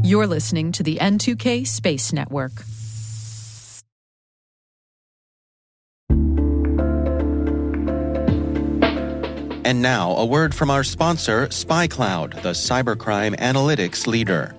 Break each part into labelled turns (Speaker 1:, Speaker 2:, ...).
Speaker 1: You're listening to the N2K Space Network.
Speaker 2: And now, a word from our sponsor, SpyCloud, the cybercrime analytics leader.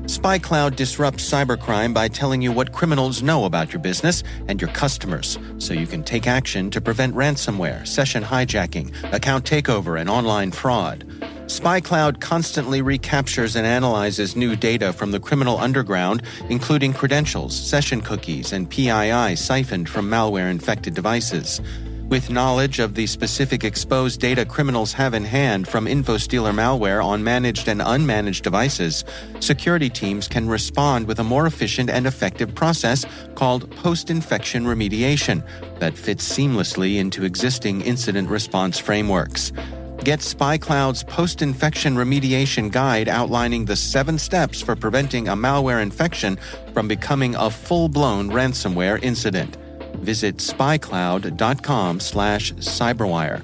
Speaker 2: SpyCloud disrupts cybercrime by telling you what criminals know about your business and your customers, so you can take action to prevent ransomware, session hijacking, account takeover, and online fraud. SpyCloud constantly recaptures and analyzes new data from the criminal underground, including credentials, session cookies, and PII siphoned from malware-infected devices. With knowledge of the specific exposed data criminals have in hand from InfoStealer malware on managed and unmanaged devices, security teams can respond with a more efficient and effective process called post-infection remediation that fits seamlessly into existing incident response frameworks. Get SpyCloud's post-infection remediation guide outlining the 7 steps for preventing a malware infection from becoming a full-blown ransomware incident. Visit spycloud.com/cyberwire.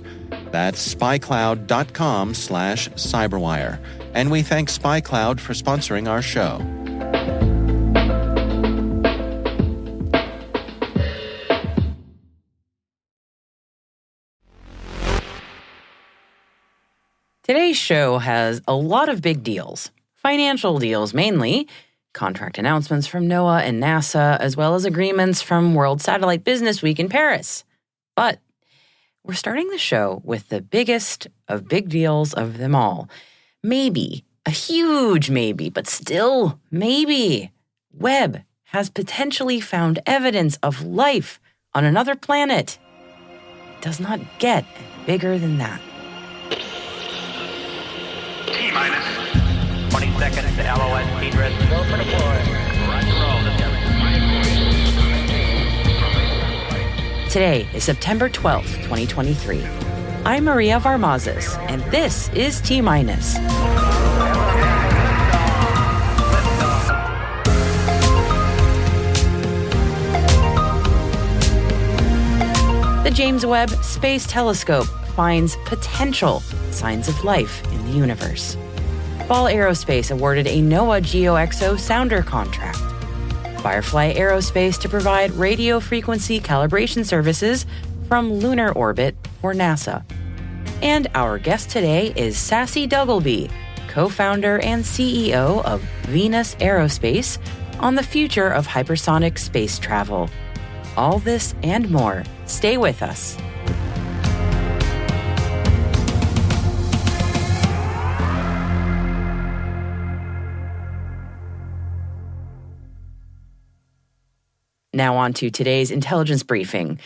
Speaker 2: That's spycloud.com/cyberwire. And we thank SpyCloud for sponsoring our show.
Speaker 3: Today's show has a lot of big deals. Financial deals mainly, contract announcements from NOAA and NASA, as well as agreements from World Satellite Business Week in Paris. But we're starting the show with the biggest of big deals of them all. Maybe, a huge maybe, but still maybe, Webb has potentially found evidence of life on another planet. It does not get any bigger than that.
Speaker 4: T-minus 20 seconds to LOS speed rest. Go for deploy. Roger roll.
Speaker 3: Today is September 12th, 2023. I'm Maria Varmazes, and this is T-minus. The James Webb Space Telescope finds potential signs of life in the universe. Firefly Aerospace awarded a NOAA GeoXO sounder contract. Firefly Aerospace to provide radio frequency calibration services from lunar orbit for NASA. And our guest today is Sassie Duggleby, co-founder and CEO of Venus Aerospace, on the future of hypersonic space travel. All this and more. Stay with us. Now on to today's intelligence briefing.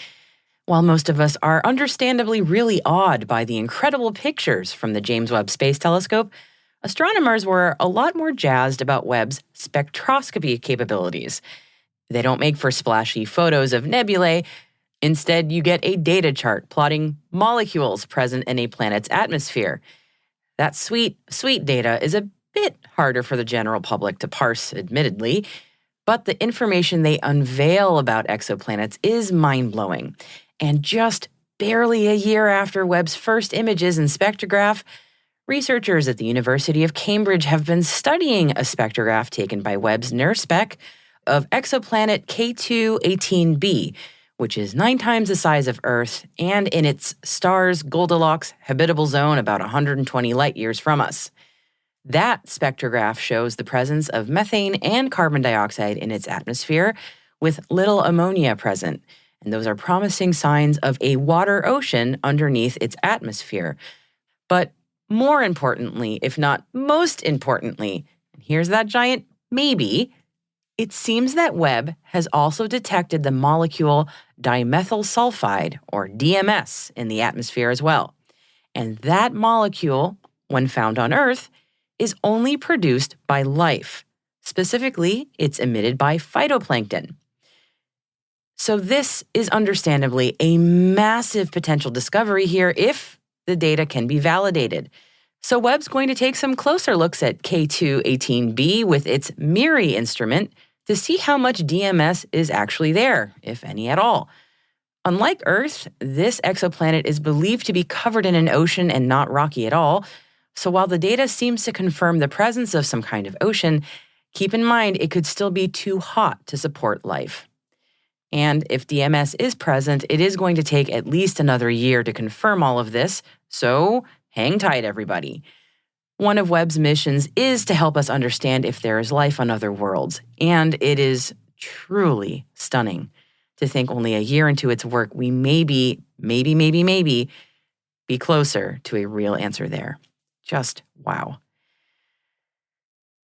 Speaker 3: While most of us are understandably really awed by the incredible pictures from the James Webb Space Telescope, astronomers were a lot more jazzed about Webb's spectroscopy capabilities. They don't make for splashy photos of nebulae. Instead, you get a data chart plotting molecules present in a planet's atmosphere. That sweet, sweet data is a bit harder for the general public to parse, admittedly, but the information they unveil about exoplanets is mind-blowing. And just barely a year after Webb's first images in spectrograph, researchers at the University of Cambridge have been studying a spectrograph taken by Webb's NIRSpec of exoplanet K2-18b, which is 9 times the size of Earth and in its star's Goldilocks habitable zone about 120 light-years from us. That spectrograph shows the presence of methane and carbon dioxide in its atmosphere, with little ammonia present. And those are promising signs of a water ocean underneath its atmosphere. But more importantly, if not most importantly, and here's that giant maybe, it seems that Webb has also detected the molecule dimethyl sulfide, or DMS, in the atmosphere as well. And that molecule, when found on Earth, is only produced by life. Specifically, it's emitted by phytoplankton. So this is understandably a massive potential discovery here if the data can be validated. So Webb's going to take some closer looks at K2-18b with its MIRI instrument to see how much DMS is actually there, if any at all. Unlike Earth, this exoplanet is believed to be covered in an ocean and not rocky at all, So while the data seems to confirm the presence of some kind of ocean, keep in mind it could still be too hot to support life. And if DMS is present, it is going to take at least another year to confirm all of this, so hang tight, everybody. One of Webb's missions is to help us understand if there is life on other worlds, and it is truly stunning to think only a year into its work we may be closer to a real answer there. Just wow.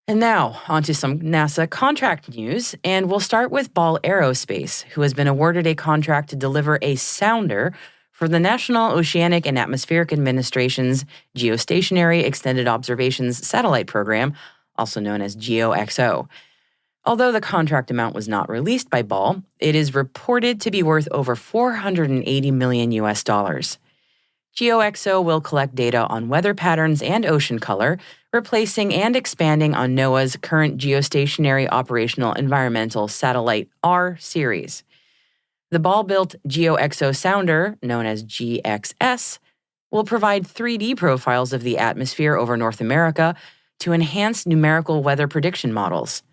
Speaker 3: And now, onto some NASA contract news, and we'll start with Ball Aerospace, who has been awarded a contract to deliver a sounder for the National Oceanic and Atmospheric Administration's Geostationary Extended Observations Satellite Program, also known as GeoXO. Although the contract amount was not released by Ball, it is reported to be worth over $480 million. GeoXO will collect data on weather patterns and ocean color, replacing and expanding on NOAA's current Geostationary Operational Environmental Satellite R series. The Ball-built GeoXO sounder, known as GXS, will provide 3D profiles of the atmosphere over North America to enhance numerical weather prediction models.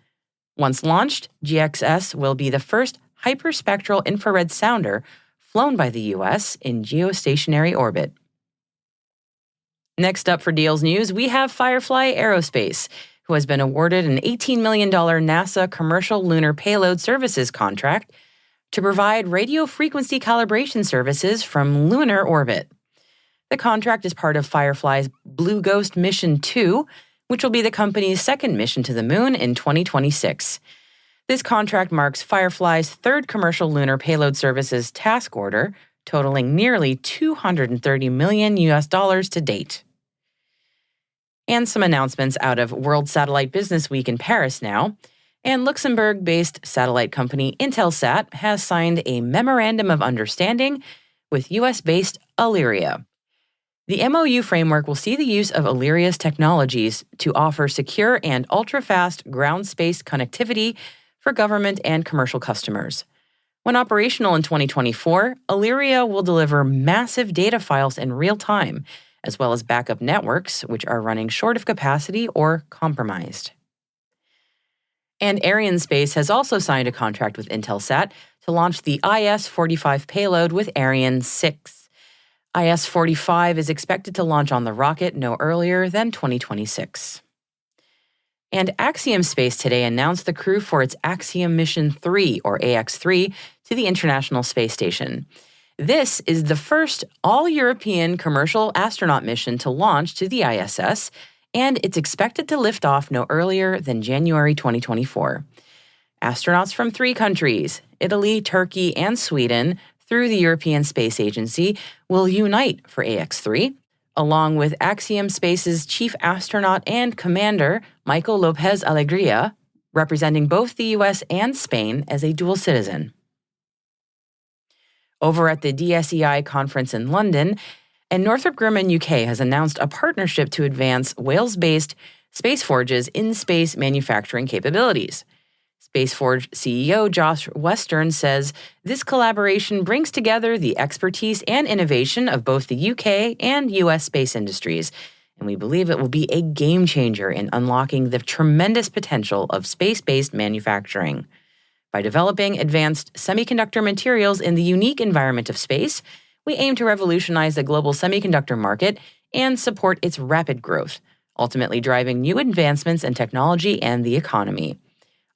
Speaker 3: Once launched, GXS will be the first hyperspectral infrared sounder flown by the U.S. in geostationary orbit. Next up for Deals News, we have Firefly Aerospace, who has been awarded an $18 million NASA Commercial Lunar Payload Services contract to provide radio frequency calibration services from lunar orbit. The contract is part of Firefly's Blue Ghost Mission 2, which will be the company's second mission to the moon in 2026. This contract marks Firefly's third commercial lunar payload services task order, totaling nearly $230 million to date. And some announcements out of World Satellite Business Week in Paris now. And Luxembourg-based satellite company Intelsat has signed a memorandum of understanding with US-based Illyria. The MOU framework will see the use of Illyria's technologies to offer secure and ultra-fast ground space connectivity for government and commercial customers. When operational in 2024, Illyria will deliver massive data files in real time, as well as backup networks, which are running short of capacity or compromised. And Arianespace has also signed a contract with Intelsat to launch the IS-45 payload with Ariane 6. IS-45 is expected to launch on the rocket no earlier than 2026. And Axiom Space today announced the crew for its Axiom Mission 3, or AX-3, to the International Space Station. This is the first all-European commercial astronaut mission to launch to the ISS, and it's expected to lift off no earlier than January 2024. Astronauts from 3 countries, Italy, Turkey, and Sweden, through the European Space Agency, will unite for AX-3, along with Axiom Space's chief astronaut and commander, Michael Lopez Alegria, representing both the U.S. and Spain as a dual citizen. Over at the DSEI conference in London, and Northrop Grumman UK has announced a partnership to advance Wales-based Spaceforge's in-space manufacturing capabilities. Spaceforge CEO Josh Western says this collaboration brings together the expertise and innovation of both the UK and US space industries, and we believe it will be a game changer in unlocking the tremendous potential of space-based manufacturing. By developing advanced semiconductor materials in the unique environment of space, we aim to revolutionize the global semiconductor market and support its rapid growth, ultimately driving new advancements in technology and the economy.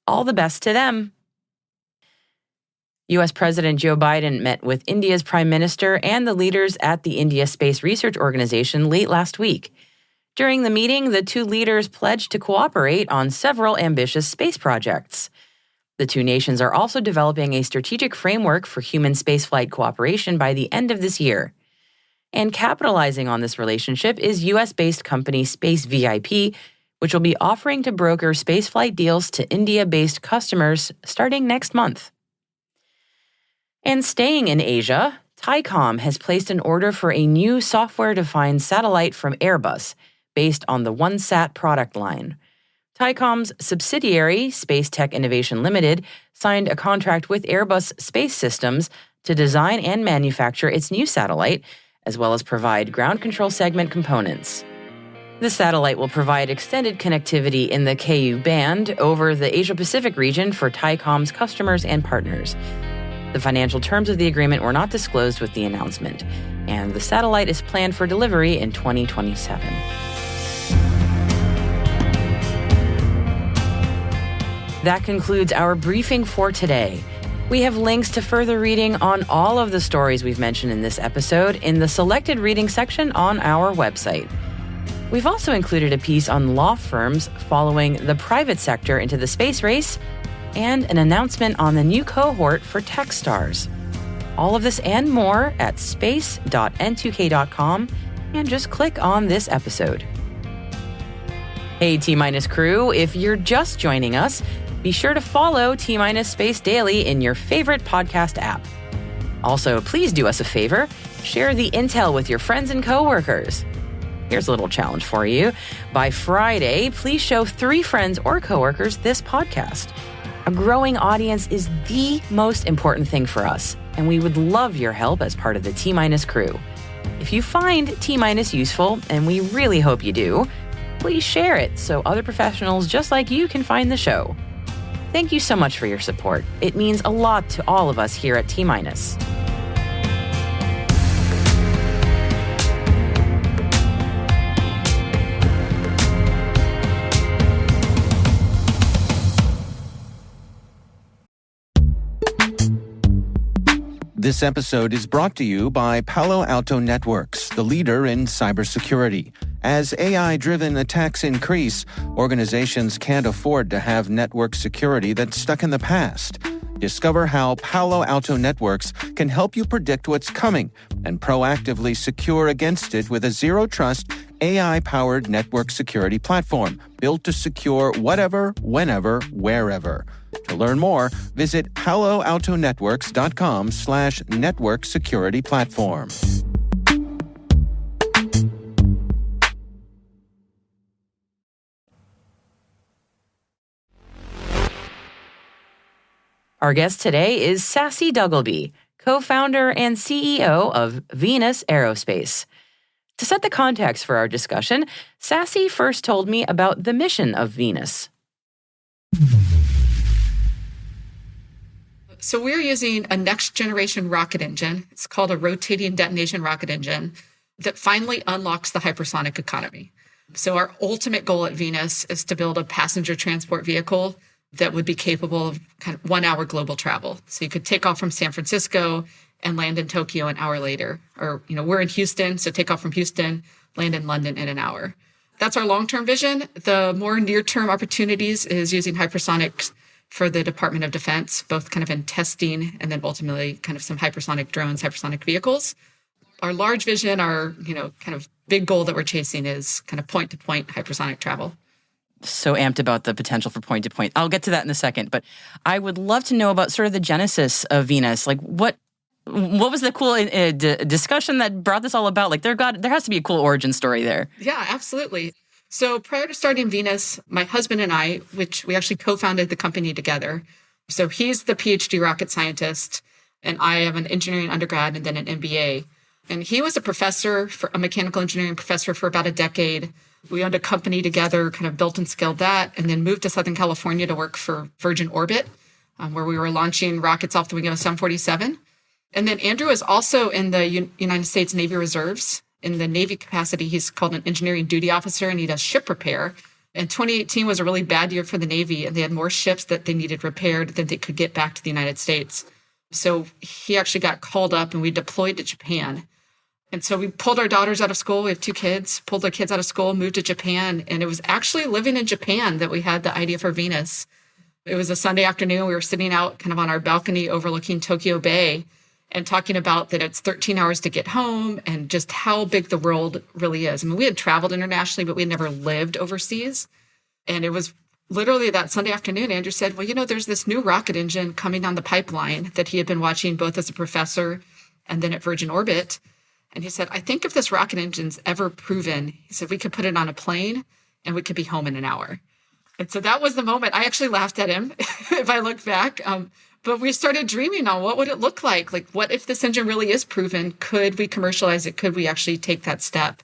Speaker 3: All the best to them. U.S. President Joe Biden met with India's Prime Minister and the leaders at the India Space Research Organization late last week. During the meeting, the 2 leaders pledged to cooperate on several ambitious space projects. The 2 nations are also developing a strategic framework for human spaceflight cooperation by the end of this year. And capitalizing on this relationship is U.S.-based company Space VIP, which will be offering to broker spaceflight deals to India-based customers starting next month. And staying in Asia, Thaicom has placed an order for a new software-defined satellite from Airbus, based on the OneSat product line. Thaicom's subsidiary, Space Tech Innovation Limited, signed a contract with Airbus Space Systems to design and manufacture its new satellite, as well as provide ground control segment components. The satellite will provide extended connectivity in the Ku band over the Asia-Pacific region for Thaicom's customers and partners. The financial terms of the agreement were not disclosed with the announcement, and the satellite is planned for delivery in 2027. That concludes our briefing for today. We have links to further reading on all of the stories we've mentioned in this episode in the selected reading section on our website. We've also included a piece on law firms following the private sector into the space race and an announcement on the new cohort for Techstars. All of this and more at space.n2k.com and just click on this episode. Hey T-Minus crew, if you're just joining us, be sure to follow T-Minus Space Daily in your favorite podcast app. Also, please do us a favor, share the intel with your friends and coworkers. Here's a little challenge for you. By Friday, please show 3 friends or coworkers this podcast. A growing audience is the most important thing for us, and we would love your help as part of the T-Minus crew. If you find T-Minus useful, and we really hope you do, please share it so other professionals just like you can find the show. Thank you so much for your support. It means a lot to all of us here at T-Minus.
Speaker 2: This episode is brought to you by Palo Alto Networks, the leader in cybersecurity. As AI-driven attacks increase, organizations can't afford to have network security that's stuck in the past. Discover how Palo Alto Networks can help you predict what's coming and proactively secure against it with a zero-trust, AI-powered network security platform built to secure whatever, whenever, wherever. To learn more, visit paloaltonetworks.com/network security platform.
Speaker 3: Our guest today is Sassie Duggleby, co-founder and CEO of Venus Aerospace. To set the context for our discussion, Sassie first told me about the mission of Venus.
Speaker 5: So we're using a next-generation rocket engine. It's called a rotating detonation rocket engine that finally unlocks the hypersonic economy. So our ultimate goal at Venus is to build a passenger transport vehicle that would be capable of kind of 1-hour global travel. So you could take off from San Francisco and land in Tokyo an hour later. Or, we're in Houston, so take off from Houston, land in London in an hour. That's our long-term vision. The more near-term opportunities is using hypersonics for the Department of Defense, both kind of in testing and then ultimately kind of some hypersonic drones, hypersonic vehicles. Our large vision, our, kind of big goal that we're chasing is kind of point-to-point hypersonic travel.
Speaker 3: So amped about the potential for point-to-point. I'll get to that in a second, but I would love to know about sort of the genesis of Venus. Like, what was the cool discussion that brought this all about? Like, there has to be a cool origin story there.
Speaker 5: Yeah, absolutely. So prior to starting Venus, my husband and I, which we actually co-founded the company together. So he's the PhD rocket scientist, and I have an engineering undergrad and then an MBA. And he was a mechanical engineering professor for about a decade. We owned a company together, kind of built and scaled that, and then moved to Southern California to work for Virgin Orbit, where we were launching rockets off the wing of a 747. And then Andrew is also in the United States Navy Reserves. In the Navy capacity, he's called an engineering duty officer, and he does ship repair. And 2018 was a really bad year for the Navy, and they had more ships that they needed repaired than they could get back to the United States. So he actually got called up, and we deployed to Japan. And so we pulled our daughters out of school. We have 2 kids, pulled our kids out of school, moved to Japan. And it was actually living in Japan that we had the idea for Venus. It was a Sunday afternoon. We were sitting out kind of on our balcony overlooking Tokyo Bay and talking about that it's 13 hours to get home and just how big the world really is. I mean, we had traveled internationally, but we had never lived overseas. And it was literally that Sunday afternoon, Andrew said, well, there's this new rocket engine coming down the pipeline that he had been watching both as a professor and then at Virgin Orbit. And he said, I think if this rocket engine's ever proven, he said, we could put it on a plane and we could be home in an hour. And so that was the moment. I actually laughed at him if I look back. But we started dreaming on what would it look like? Like, what if this engine really is proven? Could we commercialize it? Could we actually take that step?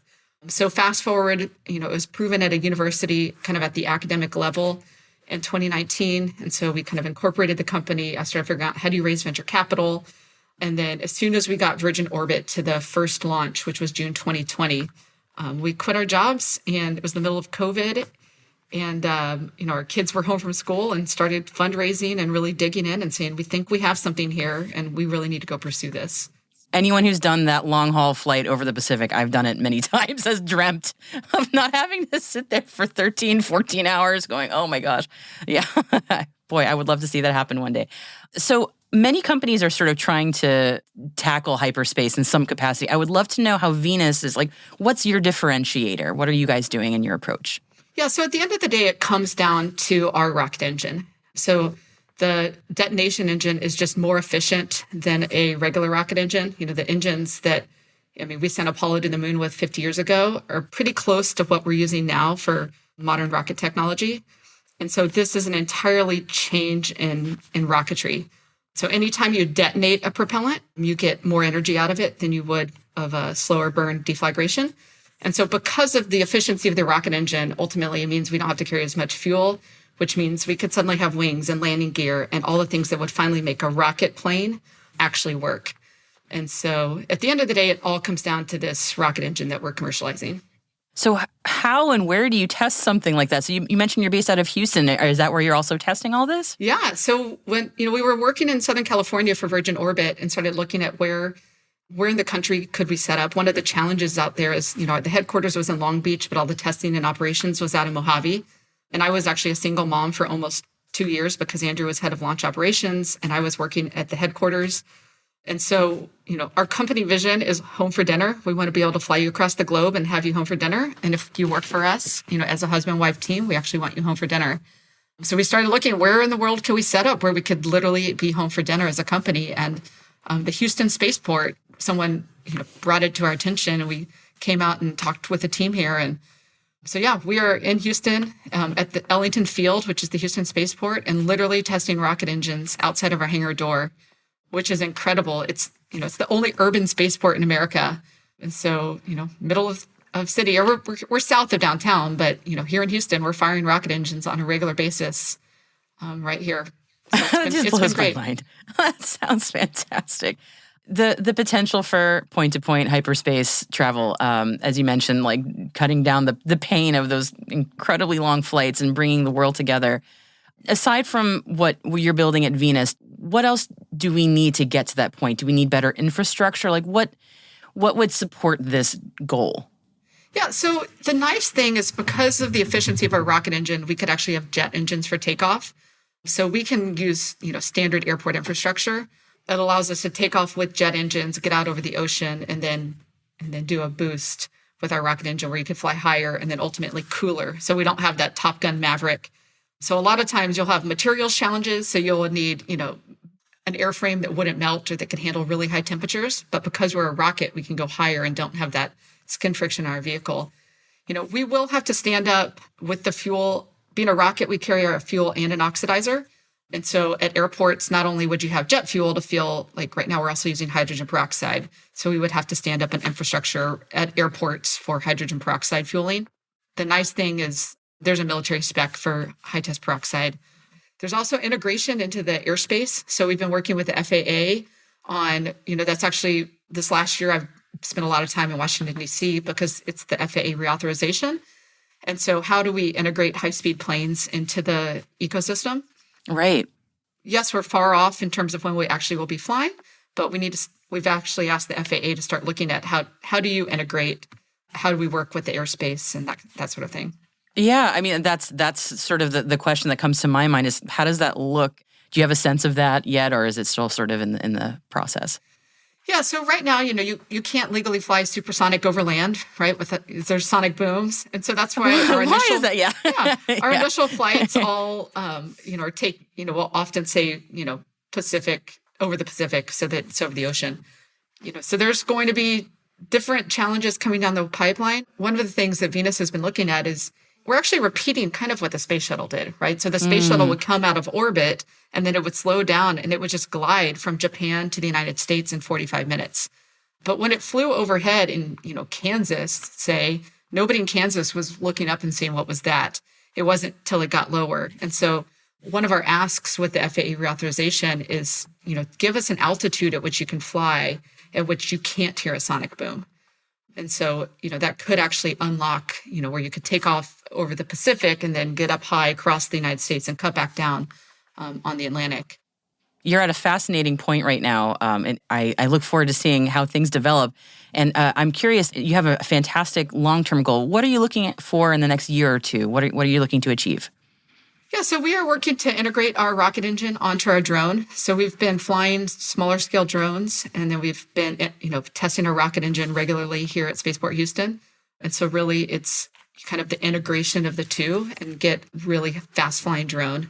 Speaker 5: So fast forward, it was proven at a university kind of at the academic level in 2019. And so we kind of incorporated the company. I started figuring out how do you raise venture capital. And then as soon as we got Virgin Orbit to the first launch, which was June 2020, we quit our jobs, and it was the middle of COVID. And, our kids were home from school and started fundraising and really digging in and saying, we think we have something here and we really need to go pursue this.
Speaker 3: Anyone who's done that long haul flight over the Pacific, I've done it many times, has dreamt of not having to sit there for 13, 14 hours going, oh my gosh. Yeah. Boy, I would love to see that happen one day. So many companies are sort of trying to tackle hyperspace in some capacity. I would love to know how Venus is like, what's your differentiator? What are you guys doing in your approach?
Speaker 5: Yeah, so at the end of the day, it comes down to our rocket engine. So the detonation engine is just more efficient than a regular rocket engine. The engines that, we sent Apollo to the moon with 50 years ago are pretty close to what we're using now for modern rocket technology. And so this is an entirely change in rocketry. So anytime you detonate a propellant, you get more energy out of it than you would of a slower burn deflagration. And so because of the efficiency of the rocket engine, ultimately it means we don't have to carry as much fuel, which means we could suddenly have wings and landing gear and all the things that would finally make a rocket plane actually work. And so at the end of the day, it all comes down to this rocket engine that we're commercializing.
Speaker 3: So how and where do you test something like that? So you mentioned you're based out of Houston. Is that where you're also testing all this?
Speaker 5: Yeah. So when we were working in Southern California for Virgin Orbit and started looking at where in the country could we set up, one of the challenges out there is, the headquarters was in Long Beach, but all the testing and operations was out in Mojave. And I was actually a single mom for almost 2 years because Andrew was head of launch operations and I was working at the headquarters. And so, our company vision is home for dinner. We want to be able to fly you across the globe and have you home for dinner. And if you work for us, as a husband-wife team, we actually want you home for dinner. So we started looking, where in the world can we set up where we could literally be home for dinner as a company? And the Houston spaceport, someone brought it to our attention, and we came out and talked with the team here. And so, yeah, we are in Houston at the Ellington Field, which is the Houston spaceport, and literally testing rocket engines outside of our hangar door, which is incredible. It's the only urban spaceport in America. And so, middle of city, or we're south of downtown, but, here in Houston, we're firing rocket engines on a regular basis right here. So
Speaker 3: It just blows my mind. That sounds fantastic. The potential for point-to-point hyperspace travel, as you mentioned, like cutting down the pain of those incredibly long flights and bringing the world together. Aside from what you're building at Venus, what else do we need to get to that point? Do we need better infrastructure? Like what would support this goal?
Speaker 5: Yeah, so the nice thing is because of the efficiency of our rocket engine, we could actually have jet engines for takeoff. So we can use, standard airport infrastructure that allows us to take off with jet engines, get out over the ocean, and then do a boost with our rocket engine where you can fly higher and then ultimately cooler. So we don't have that Top Gun Maverick. So a lot of times you'll have materials challenges. So you'll need, an airframe that wouldn't melt or that can handle really high temperatures. But because we're a rocket, we can go higher and don't have that skin friction in our vehicle. We will have to stand up with the fuel. Being a rocket, we carry our fuel and an oxidizer. And so at airports, not only would you have jet fuel to fuel, like right now, we're also using hydrogen peroxide. So we would have to stand up an infrastructure at airports for hydrogen peroxide fueling. The nice thing is there's a military spec for high test peroxide. There's also integration into the airspace. So we've been working with the FAA on, that's actually this last year, I've spent a lot of time in Washington, D.C. because it's the FAA reauthorization. And so how do we integrate high-speed planes into the ecosystem?
Speaker 3: Right.
Speaker 5: Yes, we're far off in terms of when we actually will be flying, but we've actually asked the FAA to start looking at how do you integrate, how do we work with the airspace and that sort of thing.
Speaker 3: Yeah, that's sort of the question that comes to my mind is how does that look? Do you have a sense of that yet, or is it still sort of in the process?
Speaker 5: Yeah, so right now, you can't legally fly supersonic over land, right? There's sonic booms, and so that's why our initial
Speaker 3: why is that? Yeah,
Speaker 5: our initial flights all we'll often say Pacific over the Pacific, so that it's over the ocean. So there's going to be different challenges coming down the pipeline. One of the things that Venus has been looking at is we're actually repeating kind of what the space shuttle did, right? So the space shuttle would come out of orbit and then it would slow down and it would just glide from Japan to the United States in 45 minutes. But when it flew overhead in, Kansas, say, nobody in Kansas was looking up and saying, what was that? It wasn't till it got lower. And so one of our asks with the FAA reauthorization is, give us an altitude at which you can fly, at which you can't hear a sonic boom. And so, that could actually unlock, where you could take off over the Pacific and then get up high across the United States and cut back down on the Atlantic.
Speaker 3: You're at a fascinating point right now, and I look forward to seeing how things develop. And I'm curious, you have a fantastic long-term goal. What are you looking for in the next year or two? What are you looking to achieve?
Speaker 5: Yeah, so we are working to integrate our rocket engine onto our drone. So we've been flying smaller scale drones, and then we've been, testing our rocket engine regularly here at Spaceport Houston. And so really it's kind of the integration of the two and get really fast flying drone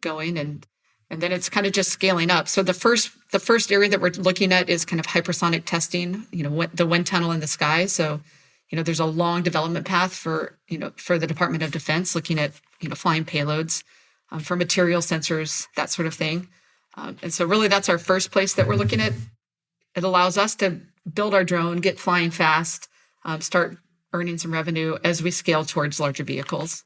Speaker 5: going. And then it's kind of just scaling up. So the first area that we're looking at is kind of hypersonic testing, the wind tunnel in the sky. So, there's a long development path for the Department of Defense looking at, flying payloads for material sensors, that sort of thing. And so really that's our first place that we're looking at. It allows us to build our drone, get flying fast, start earning some revenue as we scale towards larger vehicles.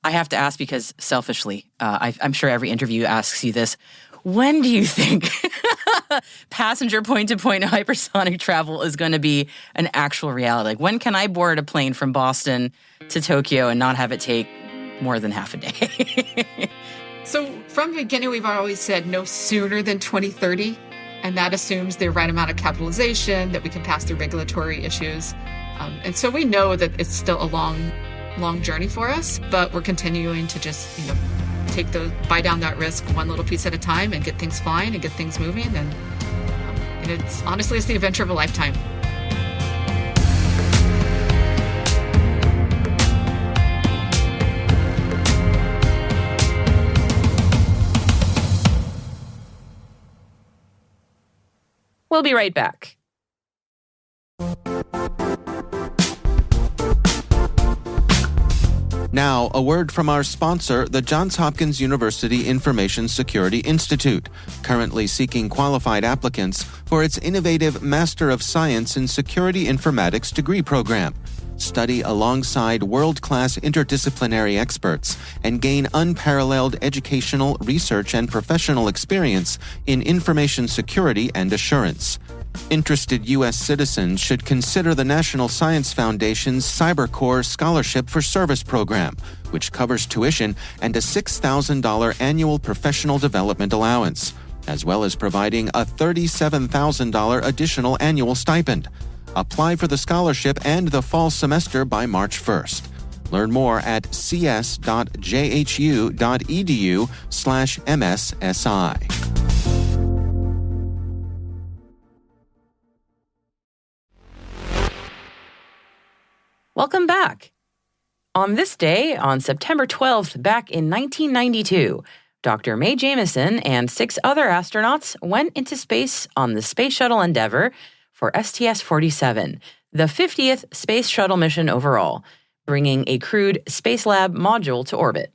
Speaker 3: I have to ask because selfishly, I'm sure every interview asks you this. When do you think passenger point-to-point hypersonic travel is going to be an actual reality? Like, when can I board a plane from Boston to Tokyo and not have it take more than half a day?
Speaker 5: So from the beginning, we've always said no sooner than 2030, and that assumes the right amount of capitalization, that we can pass through regulatory issues. And so we know that it's still a long journey for us, but we're continuing to just, buy down that risk one little piece at a time and get things flying and get things moving. And it's honestly, it's the adventure of a lifetime.
Speaker 3: We'll be right back.
Speaker 2: Now, a word from our sponsor, the Johns Hopkins University Information Security Institute, currently seeking qualified applicants for its innovative Master of Science in Security Informatics degree program. Study alongside world-class interdisciplinary experts and gain unparalleled educational, research, and professional experience in information security and assurance. Interested U.S. citizens should consider the National Science Foundation's CyberCore Scholarship for Service program, which covers tuition and a $6,000 annual professional development allowance, as well as providing a $37,000 additional annual stipend. Apply for the scholarship and the fall semester by March 1st. Learn more at cs.jhu.edu/MSSI.
Speaker 3: Welcome back. On this day, on September 12th, back in 1992, Dr. Mae Jemison and 6 other astronauts went into space on the Space Shuttle Endeavour for STS-47, the 50th Space Shuttle mission overall, bringing a crewed Spacelab module to orbit.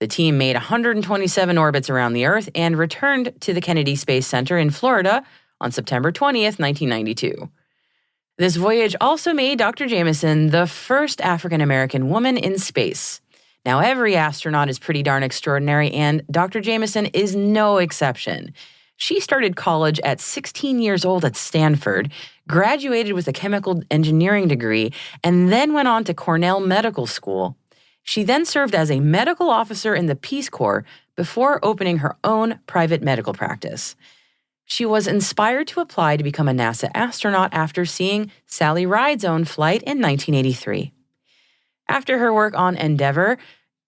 Speaker 3: The team made 127 orbits around the Earth and returned to the Kennedy Space Center in Florida on September 20th, 1992. This voyage also made Dr. Jemison the first African-American woman in space. Now, every astronaut is pretty darn extraordinary, and Dr. Jemison is no exception. She started college at 16 years old at Stanford, graduated with a chemical engineering degree, and then went on to Cornell Medical School. She then served as a medical officer in the Peace Corps before opening her own private medical practice. She was inspired to apply to become a NASA astronaut after seeing Sally Ride's own flight in 1983. After her work on Endeavour,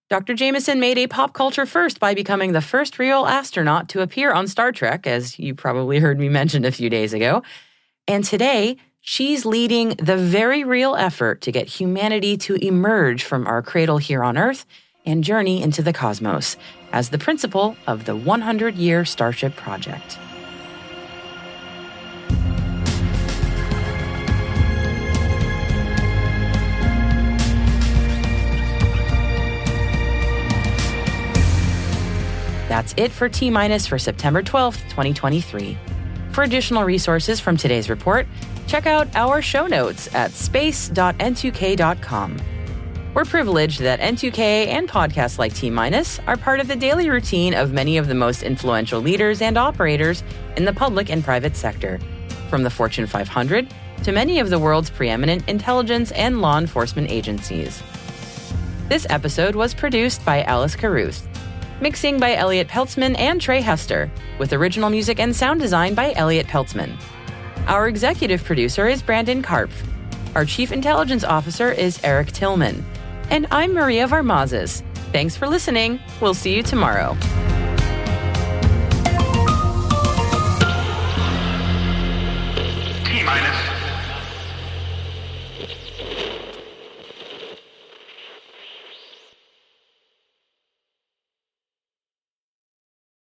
Speaker 3: Dr. Jemison made a pop culture first by becoming the first real astronaut to appear on Star Trek, as you probably heard me mention a few days ago. And today, she's leading the very real effort to get humanity to emerge from our cradle here on Earth and journey into the cosmos as the principal of the 100-year Starship project. That's it for T- for September 12th, 2023. For additional resources from today's report, Check out our show notes at space.n2k.com. We're privileged that N2K and podcasts like T- are part of the daily routine of many of the most influential leaders and operators in the public and private sector, from the Fortune 500 to many of the world's preeminent intelligence and law enforcement agencies. This episode was produced by Alice Carruth, mixing by Elliot Peltzman and Trey Hester, with original music and sound design by Elliot Peltzman. Our executive producer is Brandon Karpf. Our chief intelligence officer is Eric Tillman. And I'm Maria Varmazes. Thanks for listening. We'll see you tomorrow.